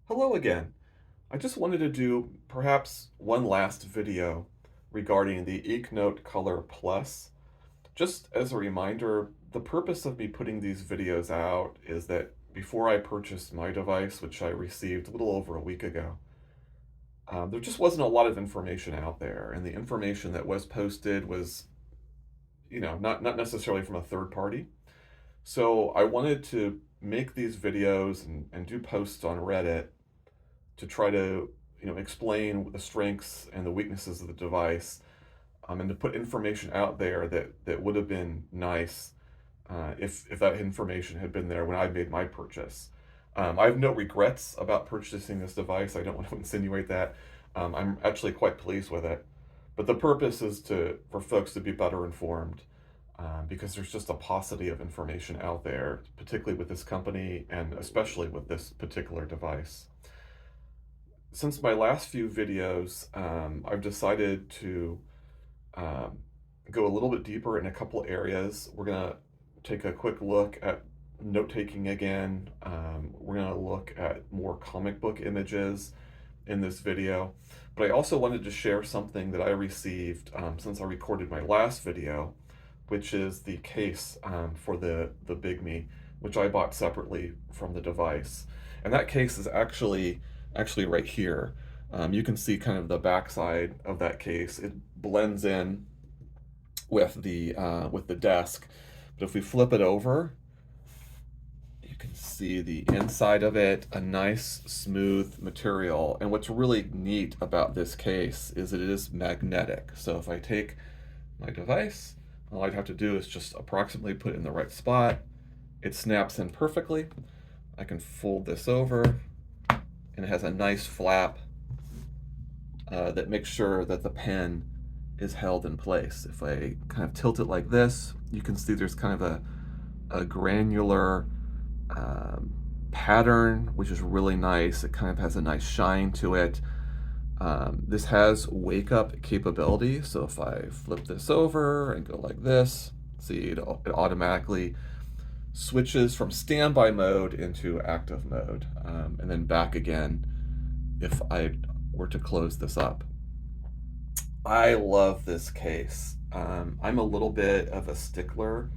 Hello again. I just wanted to do perhaps one last video regarding the Inknote Color Plus. Just as a reminder, the purpose of me putting these videos out is that before I purchased my device, which I received a little over a week ago, there just wasn't a lot of information out there, and the information that was posted was, not necessarily from a third party. So I wanted to make these videos and do posts on Reddit to try to explain the strengths and the weaknesses of the device, and to put information out there that would have been nice if that information had been there when I made my purchase. I have no regrets about purchasing this device. I don't want to insinuate that. I'm actually quite pleased with it, but the purpose is for folks to be better informed, because there's just a paucity of information out there, particularly with this company and especially with this particular device. Since my last few videos, I've decided to um, go a little bit deeper in a couple areas. We're going to take a quick look at note taking again. We're going to look at more comic book images in this video. But I also wanted to share something that I received since I recorded my last video, which is the case for the Bigme, which I bought separately from the device. And that case is actually right here. You can see kind of the backside of that case. It blends in with the desk. But if we flip it over, you can see the inside of it, a nice smooth material. And what's really neat about this case is that it is magnetic. So if I take my device, all I'd have to do is just approximately put it in the right spot. It snaps in perfectly. I can fold this over, and it has a nice flap that makes sure that the pen is held in place. If I kind of tilt it like this, you can see there's kind of a granular pattern, which is really nice. It kind of has a nice shine to it. This has wake up capability, so if I flip this over and go like this, see it automatically switches from standby mode into active mode, and then back again if I were to close this up. I love this case. I'm a little bit of a stickler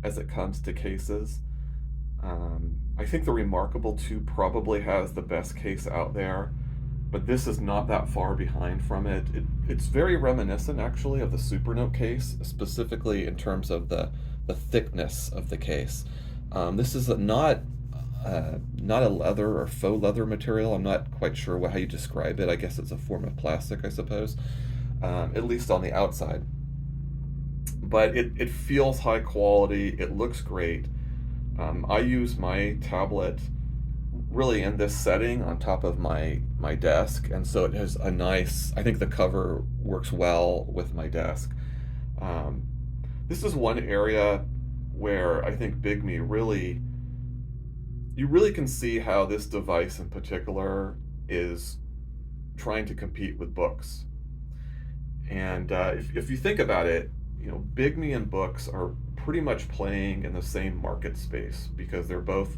as it comes to cases. I think the Remarkable 2 probably has the best case out there, but this is not that far behind from it. It's very reminiscent, actually, of the Supernote case, specifically in terms of the thickness of the case. This is not a leather or faux leather material. I'm not quite sure how you describe it. I guess it's a form of plastic, I suppose, at least on the outside. But it feels high quality. It looks great. I use my tablet really in this setting on top of my desk, and so it has a nice, I think the cover works well with my desk. Um, this is one area where I think Bigme you really can see how this device in particular is trying to compete with books. And if you think about it, Bigme and books are pretty much playing in the same market space because they're both,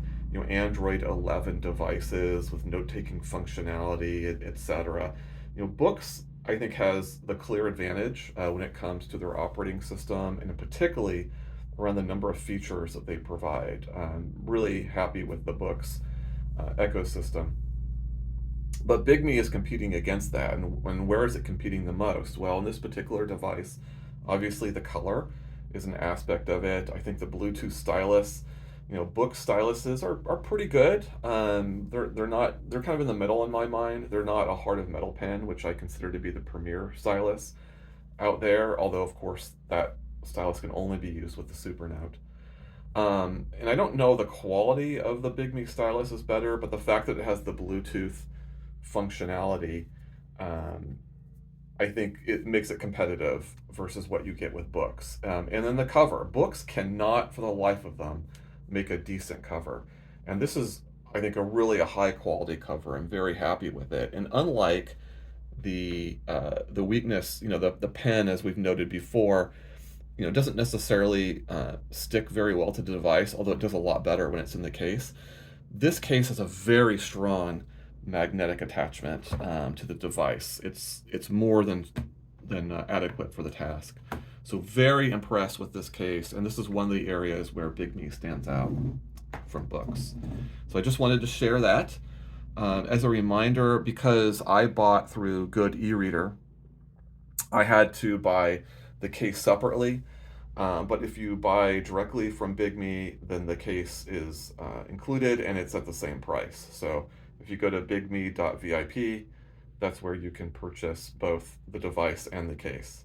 Android 11 devices with note-taking functionality, etc. Books, I think, has the clear advantage when it comes to their operating system, and particularly around the number of features that they provide. I'm really happy with the books ecosystem. But Bigme is competing against that, and where is it competing the most? Well, in this particular device, obviously the color is an aspect of it. I think the Bluetooth stylus, book styluses are pretty good. They're kind of in the middle in my mind. They're not a heart of metal pen, which I consider to be the premier stylus out there, although of course that stylus can only be used with the Supernote. And I don't know the quality of the Bigme stylus is better, but the fact that it has the Bluetooth functionality, um, I think it makes it competitive versus what you get with books. And then the cover. Books cannot, for the life of them, make a decent cover. And this is, I think, a high quality cover. I'm very happy with it. And unlike the weakness, the pen, as we've noted before, doesn't necessarily stick very well to the device, although it does a lot better when it's in the case. This case has a very strong magnetic attachment to the device. It's more than adequate for the task. So very impressed with this case, and this is one of the areas where Bigme stands out from books. So I just wanted to share that as a reminder, because I bought through Good e-reader, I had to buy the case separately. But if you buy directly from Bigme, then the case is included and it's at the same price. So if you go to bigme.vip, that's where you can purchase both the device and the case.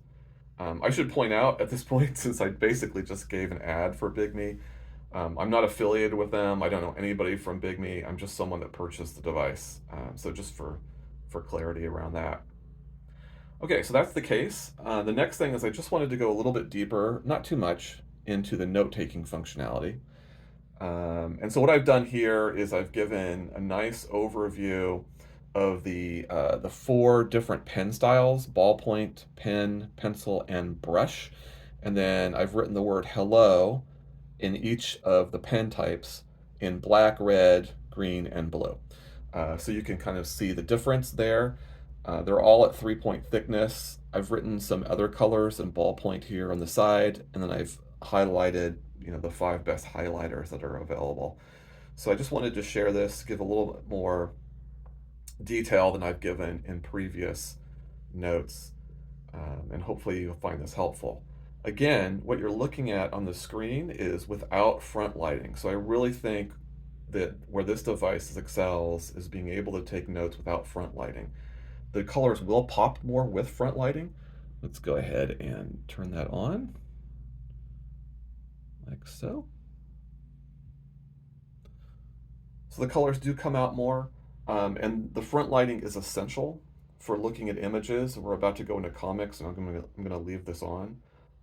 I should point out at this point, since I basically just gave an ad for Bigme, I'm not affiliated with them. I don't know anybody from Bigme. I'm just someone that purchased the device. So just for clarity around that. Okay, so that's the case. The next thing is I just wanted to go a little bit deeper, not too much, into the note-taking functionality. And so what I've done here is I've given a nice overview of the four different pen styles: ballpoint, pen, pencil, and brush. And then I've written the word hello in each of the pen types in black, red, green, and blue. So you can kind of see the difference there. They're all at 3-point thickness. I've written some other colors in ballpoint here on the side, and then I've highlighted, the 5 best highlighters that are available. So I just wanted to share this, give a little bit more detail than I've given in previous notes, and hopefully you'll find this helpful. Again, what you're looking at on the screen is without front lighting. So I really think that where this device excels is being able to take notes without front lighting. The colors will pop more with front lighting. Let's go ahead and turn that on, like so. So the colors do come out more, and the front lighting is essential for looking at images. We're about to go into comics, and I'm gonna leave this on.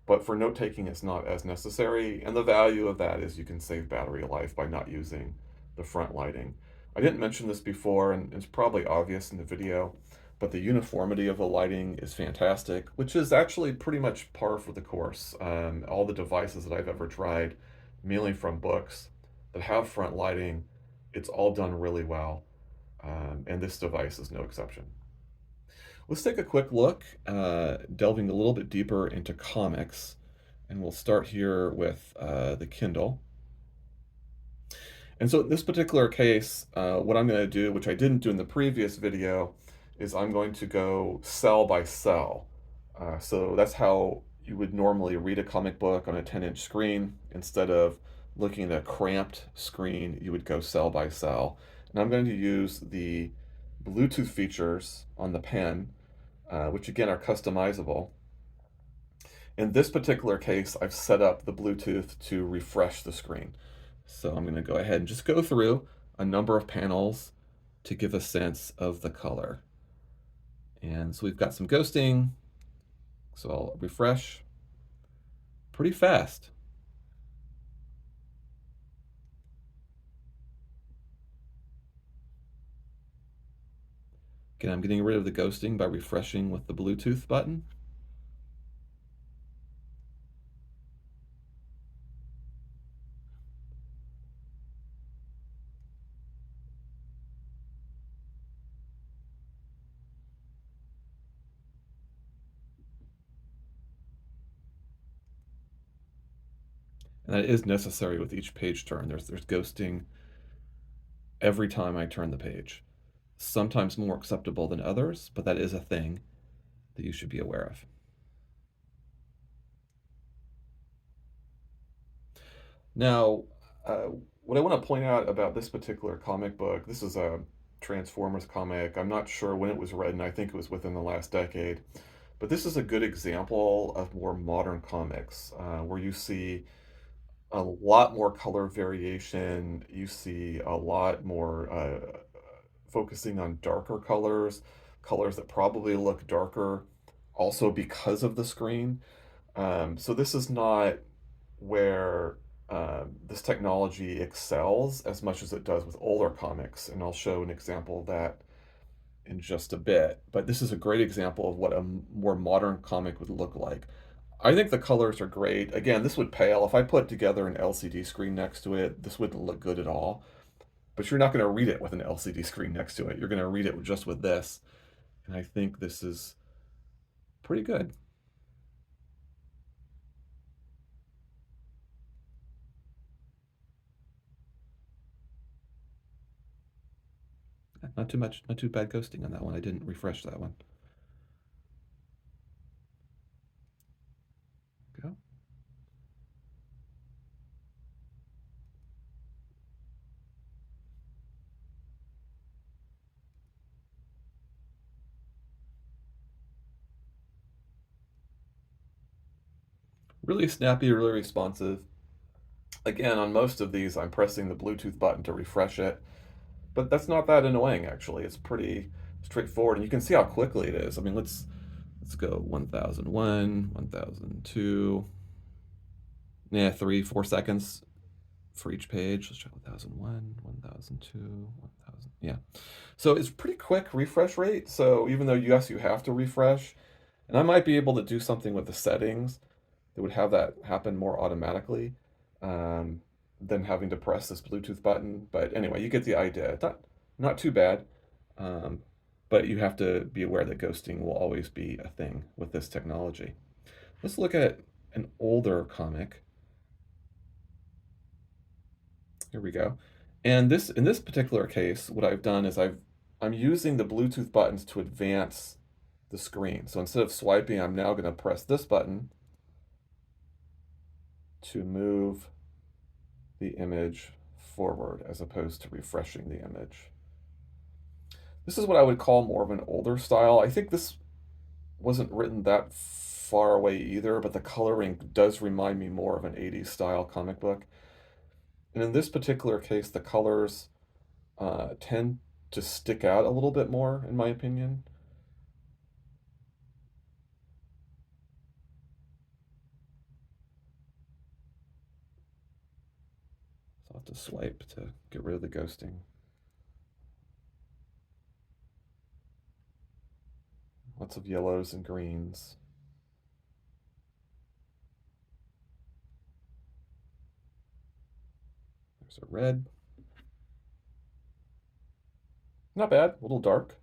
But for note taking, it's not as necessary, and the value of that is you can save battery life by not using the front lighting. I didn't mention this before, and it's probably obvious in the video, but the uniformity of the lighting is fantastic, which is actually pretty much par for the course. All the devices that I've ever tried, mainly from books, that have front lighting, it's all done really well, and this device is no exception. Let's take a quick look, delving a little bit deeper into comics, and we'll start here with the Kindle. And so in this particular case, what I'm going to do, which I didn't do in the previous video, is I'm going to go cell by cell. So that's how you would normally read a comic book on a 10-inch screen. Instead of looking at a cramped screen, you would go cell by cell. And I'm going to use the Bluetooth features on the pen, which again are customizable. In this particular case, I've set up the Bluetooth to refresh the screen. So I'm going to go ahead and just go through a number of panels to give a sense of the color. And so we've got some ghosting. So I'll refresh pretty fast. Again, I'm getting rid of the ghosting by refreshing with the Bluetooth button. And that is necessary with each page turn. There's ghosting every time I turn the page. Sometimes more acceptable than others, but that is a thing that you should be aware of. Now, uh, what I want to point out about this particular comic book, this is a Transformers comic. I'm not sure when it was written. I think it was within the last decade. But this is a good example of more modern comics, where you see a lot more color variation. You see a lot more focusing on darker colors, colors that probably look darker also because of the screen. So this is not where this technology excels as much as it does with older comics, and I'll show an example of that in just a bit. But this is a great example of what a more modern comic would look like. I think the colors are great. Again, this would pale. If I put together an LCD screen next to it, this wouldn't look good at all. but you're not going to read it with an LCD screen next to it. You're going to read it just with this. And I think this is pretty good. Not too much, not too bad ghosting on that one. I didn't refresh that one. Go. Really snappy, really responsive. Again, on most of these, I'm pressing the Bluetooth button to refresh it, but that's not that annoying actually. It's pretty straightforward, and you can see how quickly it is. I mean, let's go 1001, 1002. Yeah, 3, 4 seconds for each page. Let's try 1001, 1002, 1000. Yeah. So it's pretty quick refresh rate. So even though yes, you have to refresh, and I might be able to do something with the settings that would have that happen more automatically um, than having to press this Bluetooth button. But anyway, you get the idea. It's not too bad, um, but you have to be aware that ghosting will always be a thing with this technology. Let's look at an older comic. Here we go. And this in this particular case, what I've done is I'm using the Bluetooth buttons to advance the screen. So instead of swiping, I'm now going to press this button to move the image forward as opposed to refreshing the image. This is what I would call more of an older style. I think this wasn't written that far away either, but the coloring does remind me more of an 80s style comic book. And in this particular case, the colors tend to stick out a little bit more, in my opinion. So I'll have to swipe to get rid of the ghosting. Lots of yellows and greens. There's a red. Not bad, a little dark.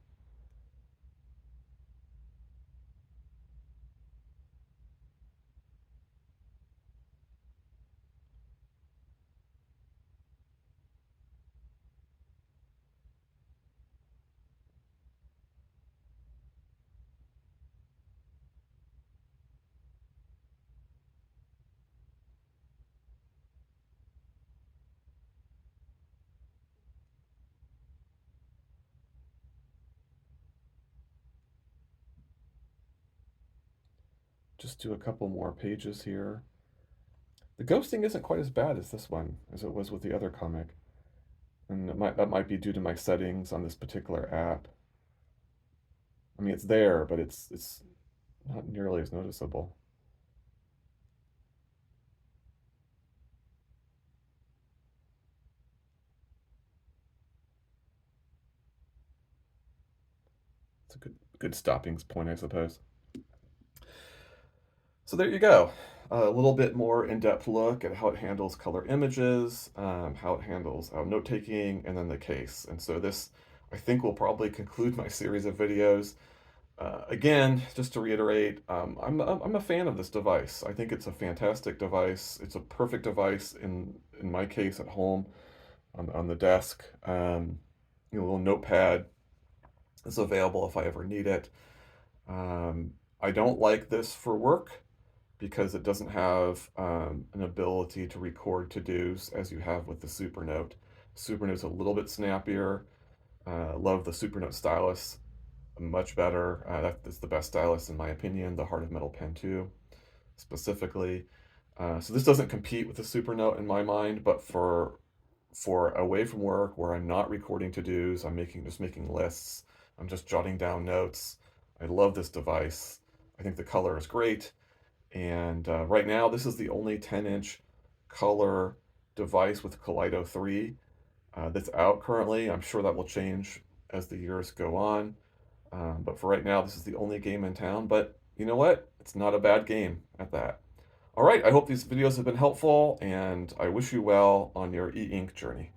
Just do a couple more pages here. The ghosting isn't quite as bad as this one, as it was with the other comic. And that might be due to my settings on this particular app. I mean, it's there, but it's not nearly as noticeable. It's a good stopping point, I suppose. So there you go. A little bit more in-depth look at how it handles color images, how it handles note-taking, and then the case. And so this, I think, will probably conclude my series of videos. Again, just to reiterate, I'm a fan of this device. I think it's a fantastic device. It's a perfect device in my case at home on the desk. A little notepad is available if I ever need it. I don't like this for work because it doesn't have an ability to record to-dos as you have with the Supernote. Supernote's a little bit snappier. Love the Supernote stylus much better. That is the best stylus in my opinion, the Heart of Metal Pen 2 specifically. So this doesn't compete with the Supernote in my mind, but for away from work where I'm not recording to-dos, I'm just making lists, I'm just jotting down notes. I love this device. I think the color is great. And right now, this is the only 10-inch color device with Kaleido 3 that's out currently. I'm sure that will change as the years go on. But for right now, this is the only game in town. But you know what? It's not a bad game at that. All right, I hope these videos have been helpful, and I wish you well on your e-ink journey.